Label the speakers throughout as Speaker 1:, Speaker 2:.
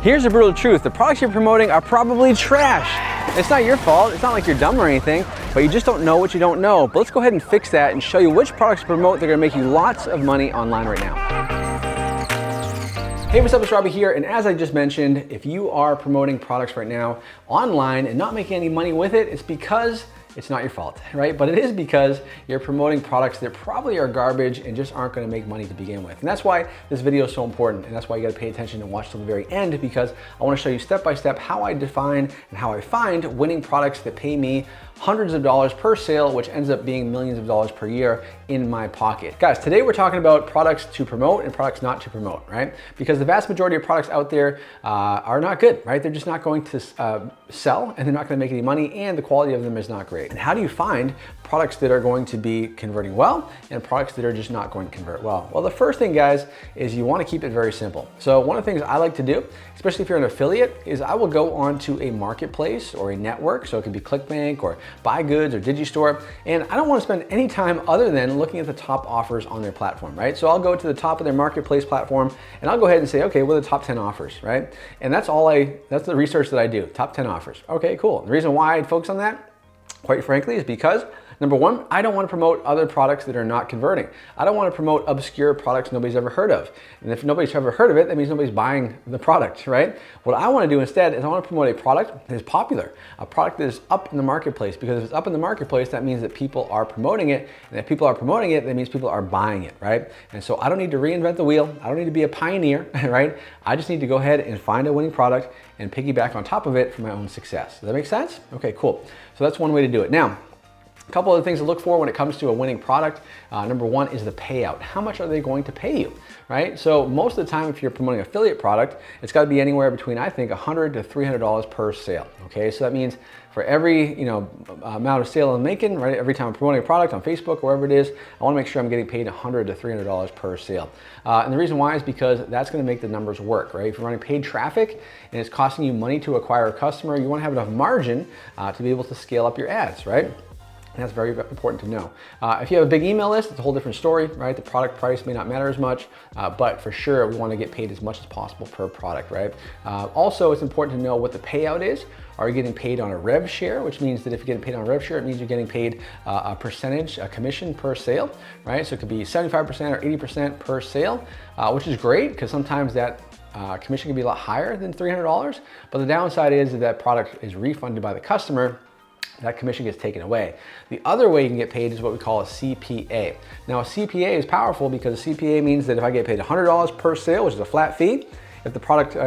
Speaker 1: Here's the brutal truth. The products you're promoting are probably trash. It's not your fault. It's not like you're dumb or anything, but you just don't know what you don't know. But let's go ahead and fix that and show you which products to promote that are gonna make you lots of money online right now. Hey, what's up, it's Robby here, and as I just mentioned, if you are promoting products right now online and not making any money with it, it's because it's not your fault, right? But it is because you're promoting products that probably are garbage and just aren't gonna make money to begin with. And that's why this video is so important, and that's why you gotta pay attention and watch till the very end, because I wanna show you step by step how I define and how I find winning products that pay me hundreds of dollars per sale, which ends up being millions of dollars per year in my pocket. Guys, today we're talking about products to promote and products not to promote, right? Because the vast majority of products out there are not good, right? They're just not going to sell, and they're not gonna make any money, and the quality of them is not great. And how do you find products that are going to be converting well and products that are just not going to convert well? Well, the first thing, guys, is you wanna keep it very simple. So one of the things I like to do, especially if you're an affiliate, is I will go onto a marketplace or a network. So it could be ClickBank or Buy Goods or Digistore, and I don't want to spend any time other than looking at the top offers on their platform, right? So I'll go to the top of their marketplace platform and I'll go ahead and say, okay, what are the top 10 offers, right? And that's the research that I do, top 10 offers. Okay, cool. The reason why I focus on that, quite frankly, is because number one, I don't want to promote other products that are not converting. I don't want to promote obscure products nobody's ever heard of. And if nobody's ever heard of it, that means nobody's buying the product, right? What I want to do instead is I want to promote a product that is popular, a product that is up in the marketplace, because if it's up in the marketplace, that means that people are promoting it. And if people are promoting it, that means people are buying it, right? And so I don't need to reinvent the wheel. I don't need to be a pioneer, right? I just need to go ahead and find a winning product and piggyback on top of it for my own success. Does that make sense? Okay, cool. So that's one way to do it. Now, a couple of things to look for when it comes to a winning product. Number one is the payout. How much are they going to pay you, right? So most of the time, if you're promoting an affiliate product, it's got to be anywhere between, I think, $100 to $300 per sale. Okay, so that means for every amount of sale I'm making, right? Every time I'm promoting a product on Facebook or wherever it is, I want to make sure I'm getting paid $100 to $300 per sale. And the reason why is because that's going to make the numbers work, right? If you're running paid traffic and it's costing you money to acquire a customer, you want to have enough margin to be able to scale up your ads, right? And that's very important to know. If you have a big email list, it's a whole different story, right? The product price may not matter as much, but for sure, we want to get paid as much as possible per product, right? Also, it's important to know what the payout is. Are you getting paid on a rev share, which means that if you're getting paid on a rev share, it means you're getting paid a percentage, a commission per sale, right? So it could be 75% or 80% per sale, which is great because sometimes that commission can be a lot higher than $300, but the downside is that that product is refunded by the customer. That commission gets taken away. The other way you can get paid is what we call a CPA. Now, a CPA is powerful because a CPA means that if I get paid $100 per sale, which is a flat fee, if the product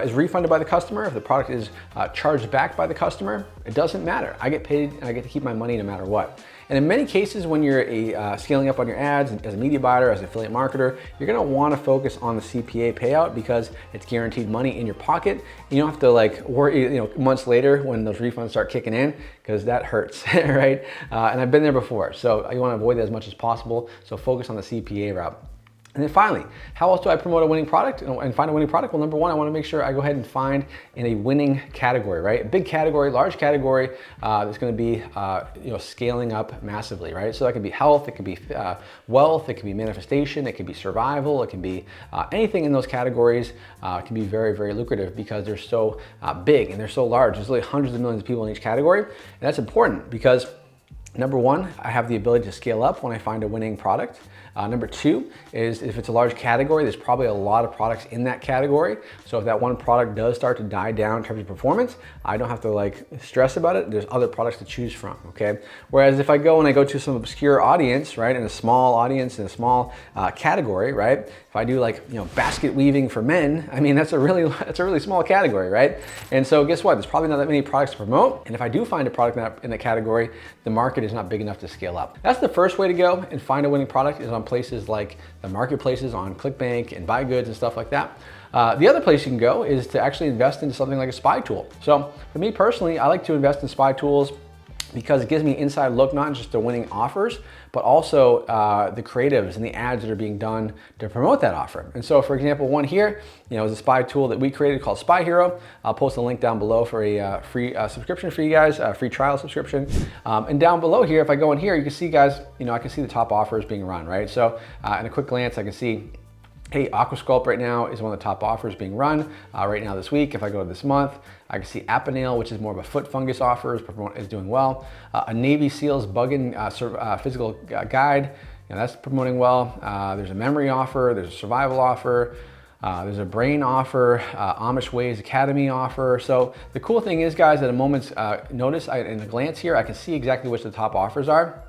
Speaker 1: is refunded by the customer, if the product is charged back by the customer, it doesn't matter. I get paid and I get to keep my money no matter what. And in many cases, when you're scaling up on your ads as a media buyer, as an affiliate marketer, you're gonna wanna focus on the CPA payout because it's guaranteed money in your pocket. You don't have to like worry, months later when those refunds start kicking in, because that hurts, right? And I've been there before, so you wanna avoid that as much as possible. So focus on the CPA route. And then finally, how else do I promote a winning product and find a winning product? Well, number one, I want to make sure I go ahead and find in a winning category, right? A big category, large category that's going to be scaling up massively, right? So that could be health, it could be wealth, it could be manifestation, it could be survival, it can be anything in those categories can be very, very lucrative because they're so big and they're so large. There's literally hundreds of millions of people in each category, and that's important because number one, I have the ability to scale up when I find a winning product. Number two is if it's a large category, there's probably a lot of products in that category. So if that one product does start to die down in terms of performance, I don't have to like stress about it. There's other products to choose from, okay? Whereas if I go to some obscure audience, right, in a small audience, in a small category, right? If I do like, basket weaving for men, I mean, that's a really small category, right? And so guess what? There's probably not that many products to promote. And if I do find a product in that category, the market is not big enough to scale up. That's the first way to go and find a winning product, is on places like the marketplaces on ClickBank and Buy Goods and stuff like that. The other place you can go is to actually invest into something like a spy tool. So for me personally, I like to invest in spy tools because it gives me an inside look, not just to winning offers, but also the creatives and the ads that are being done to promote that offer. And so for example, one here, is a spy tool that we created called Spy Hero. I'll post a link down below for a free subscription for you guys, a free trial subscription. And down below here, if I go in here, you can see guys, I can see the top offers being run, right? So in a quick glance, I can see hey, Aquasculpt right now is one of the top offers being run right now this week. If I go to this month, I can see Apanail, which is more of a foot fungus offer, is doing well. A Navy SEALs bugging physical guide, that's promoting well. There's a memory offer, there's a survival offer, there's a brain offer, Amish Ways Academy offer. So the cool thing is, guys, at a moment's notice, in a glance here, I can see exactly which the top offers are.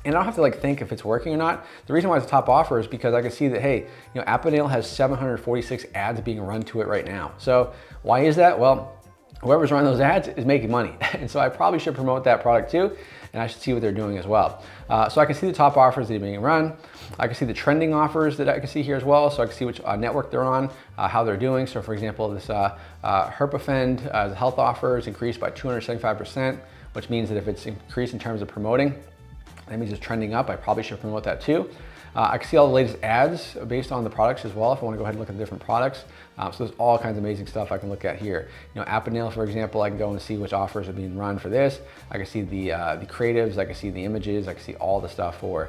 Speaker 1: And I don't have to think if it's working or not. The reason why it's a top offer is because I can see that, hey, Apanail has 746 ads being run to it right now. So why is that? Well, whoever's running those ads is making money. And so I probably should promote that product too, and I should see what they're doing as well. So I can see the top offers that are being run. I can see the trending offers that I can see here as well. So I can see which network they're on, how they're doing. So for example, this Herpafend, the health offer is increased by 275%, which means that if it's increased in terms of promoting, that means it's trending up. I probably should promote that too. I can see all the latest ads based on the products as well if I want to go ahead and look at the different products. So there's all kinds of amazing stuff I can look at here. Apanail, for example, I can go and see which offers are being run for this. I can see the creatives, I can see the images, I can see all the stuff for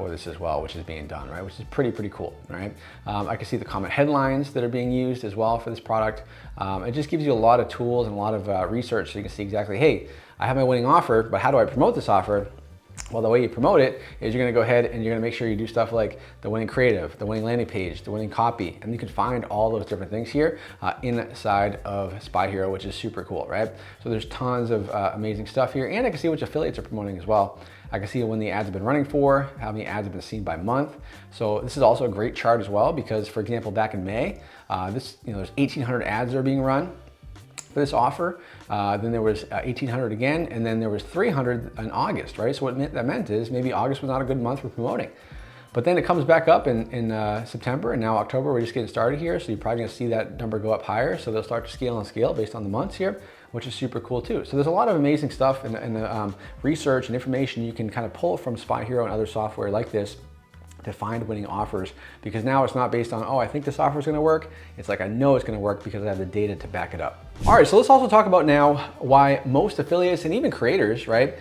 Speaker 1: this as well, which is being done, right? Which is pretty cool, right? I can see the comment headlines that are being used as well for this product. It just gives you a lot of tools and a lot of research so you can see exactly, hey, I have my winning offer, but how do I promote this offer? Well, the way you promote it is you're gonna go ahead and you're gonna make sure you do stuff like the winning creative, the winning landing page, the winning copy, and you can find all those different things here inside of Spy Hero, which is super cool, right? So there's tons of amazing stuff here, and I can see which affiliates are promoting as well. I can see when the ads have been running for, how many ads have been seen by month. So this is also a great chart as well because, for example, back in May, there's 1,800 ads that are being run for this offer. Then there was 1,800 again, and then there was 300 in August, right? So what that meant is maybe August was not a good month for promoting. But then it comes back up in September, and now October, we're just getting started here. So you're probably gonna see that number go up higher. So they'll start to scale and scale based on the months here, which is super cool too. So there's a lot of amazing stuff in the research and information you can kind of pull from Spy Hero and other software like this to find winning offers, because now it's not based on, oh, I think this offer is gonna work. It's like, I know it's gonna work because I have the data to back it up. All right, so let's also talk about now why most affiliates and even creators, right,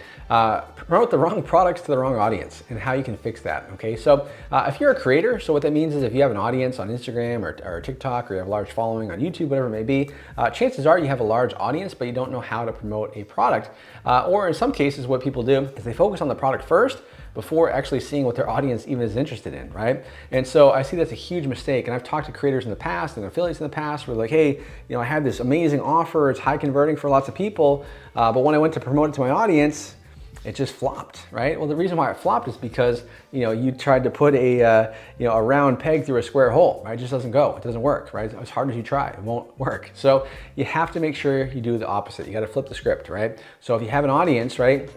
Speaker 1: promote the wrong products to the wrong audience and how you can fix that, okay? So if you're a creator, so what that means is if you have an audience on Instagram or TikTok, or you have a large following on YouTube, whatever it may be, chances are you have a large audience, but you don't know how to promote a product. Or in some cases, what people do is they focus on the product first before actually seeing what their audience even is interested in, right? And so I see that's a huge mistake. And I've talked to creators in the past and affiliates in the past where like, hey, I had this amazing offer, it's high converting for lots of people, but when I went to promote it to my audience, it just flopped, right? Well, the reason why it flopped is because you tried to put a round peg through a square hole, right? It just doesn't go, it doesn't work, right? As hard as you try, it won't work. So you have to make sure you do the opposite. You got to flip the script, right? So if you have an audience, right,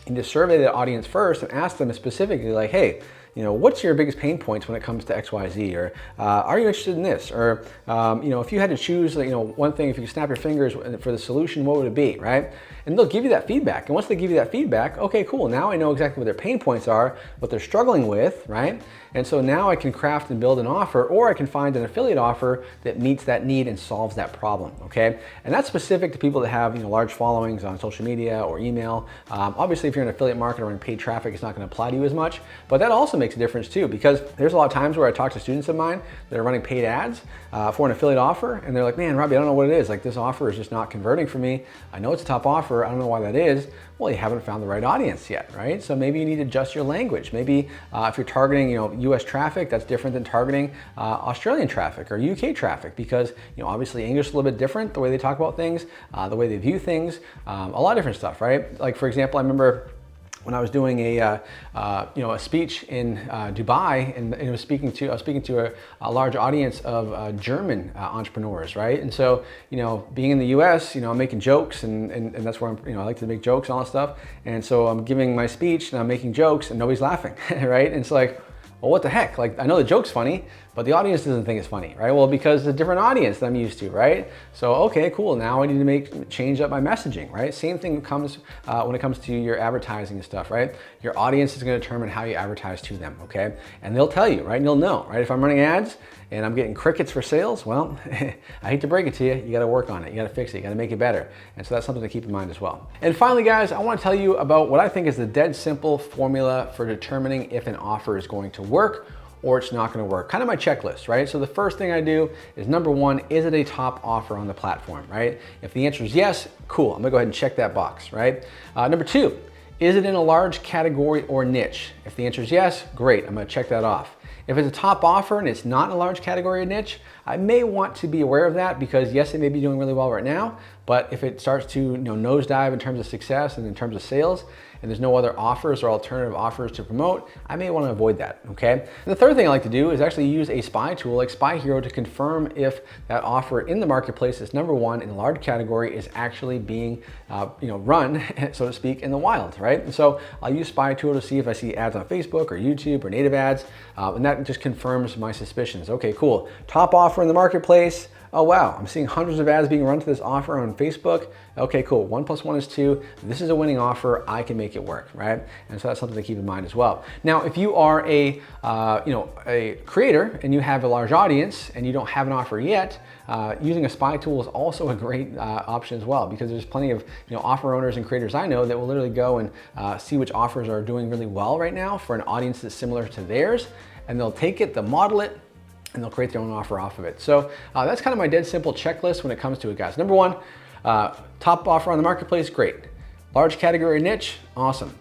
Speaker 1: you need to survey the audience first and ask them specifically like, hey, what's your biggest pain points when it comes to XYZ? Or are you interested in this? Or if you had to choose one thing, if you could snap your fingers for the solution, what would it be, right? And they'll give you that feedback. And once they give you that feedback, okay, cool, now I know exactly what their pain points are, what they're struggling with, right? And so now I can craft and build an offer, or I can find an affiliate offer that meets that need and solves that problem, okay? And that's specific to people that have large followings on social media or email. Obviously, if you're an affiliate marketer or in paid traffic, it's not gonna apply to you as much, but that also makes a difference too, because there's a lot of times where I talk to students of mine that are running paid ads for an affiliate offer, and they're like, man, Robby, I don't know what it is. Like, this offer is just not converting for me. I know it's a top offer, I don't know why that is. Well, you haven't found the right audience yet, right? So maybe you need to adjust your language. Maybe if you're targeting, US traffic, that's different than targeting Australian traffic or UK traffic, because obviously English is a little bit different, the way they talk about things, the way they view things, a lot of different stuff, right? Like, for example, I remember when I was doing a speech in Dubai, and I was speaking to a large audience of German entrepreneurs, right? And so being in the U.S., I'm making jokes, and that's where I like to make jokes and all that stuff. And so I'm giving my speech and I'm making jokes, and nobody's laughing, right? And it's like, well, what the heck? Like, I know the joke's funny, but the audience doesn't think it's funny, right? Well, because it's a different audience that I'm used to, right? So, okay, cool. Now I need to change up my messaging, right? Same thing comes when it comes to your advertising and stuff, right? Your audience is going to determine how you advertise to them, okay? And they'll tell you, right? And you'll know, right? If I'm running ads and I'm getting crickets for sales, well, I hate to break it to you, you got to work on it, you got to fix it, you got to make it better. And so that's something to keep in mind as well. And finally, guys, I want to tell you about what I think is the dead simple formula for determining if an offer is going to work or it's not gonna work. Kind of my checklist, right? So the first thing I do is number one, is it a top offer on the platform, right? If the answer is yes, cool, I'm gonna go ahead and check that box, right? Number two, is it in a large category or niche? If the answer is yes, great, I'm gonna check that off. If it's a top offer and it's not in a large category or niche, I may want to be aware of that because yes, it may be doing really well right now, but if it starts to nosedive in terms of success and in terms of sales, and there's no other offers or alternative offers to promote, I may want to avoid that, okay? And the third thing I like to do is actually use a spy tool like Spy Hero to confirm if that offer in the marketplace is number one in a large category is actually being run, so to speak, in the wild, right? And so I'll use Spy Tool to see if I see ads on Facebook or YouTube or native ads, and that just confirms my suspicions. Okay, cool. Top offer in the marketplace. Oh wow, I'm seeing hundreds of ads being run to this offer on Facebook. Okay, cool, 1 + 1 is 2. This is a winning offer, I can make it work, right? And so that's something to keep in mind as well. Now, if you are a creator and you have a large audience and you don't have an offer yet, using a spy tool is also a great option as well, because there's plenty of offer owners and creators I know that will literally go and see which offers are doing really well right now for an audience that's similar to theirs, and they'll take it, they'll model it, and they'll create their own offer off of it. So that's kind of my dead simple checklist when it comes to it, guys. Number one, top offer on the marketplace, great. Large category niche, awesome.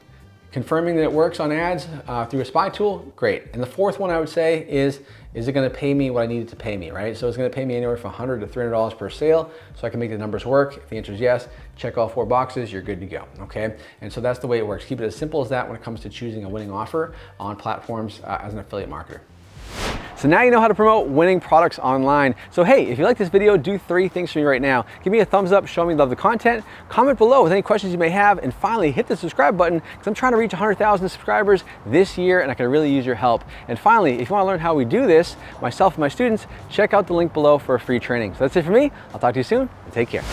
Speaker 1: Confirming that it works on ads through a spy tool, great. And the fourth one I would say is it gonna pay me what I need it to pay me, right? So it's gonna pay me anywhere from $100 to $300 per sale, so I can make the numbers work. If the answer is yes, check all 4 boxes, you're good to go, okay? And so that's the way it works. Keep it as simple as that when it comes to choosing a winning offer on platforms as an affiliate marketer. So now you know how to promote winning products online. So hey, if you like this video, do 3 things for me right now. Give me a thumbs up, show me you love the content, comment below with any questions you may have, and finally hit the subscribe button because I'm trying to reach 100,000 subscribers this year and I can really use your help. And finally, if you want to learn how we do this, myself and my students, check out the link below for a free training. So that's it for me. I'll talk to you soon and take care.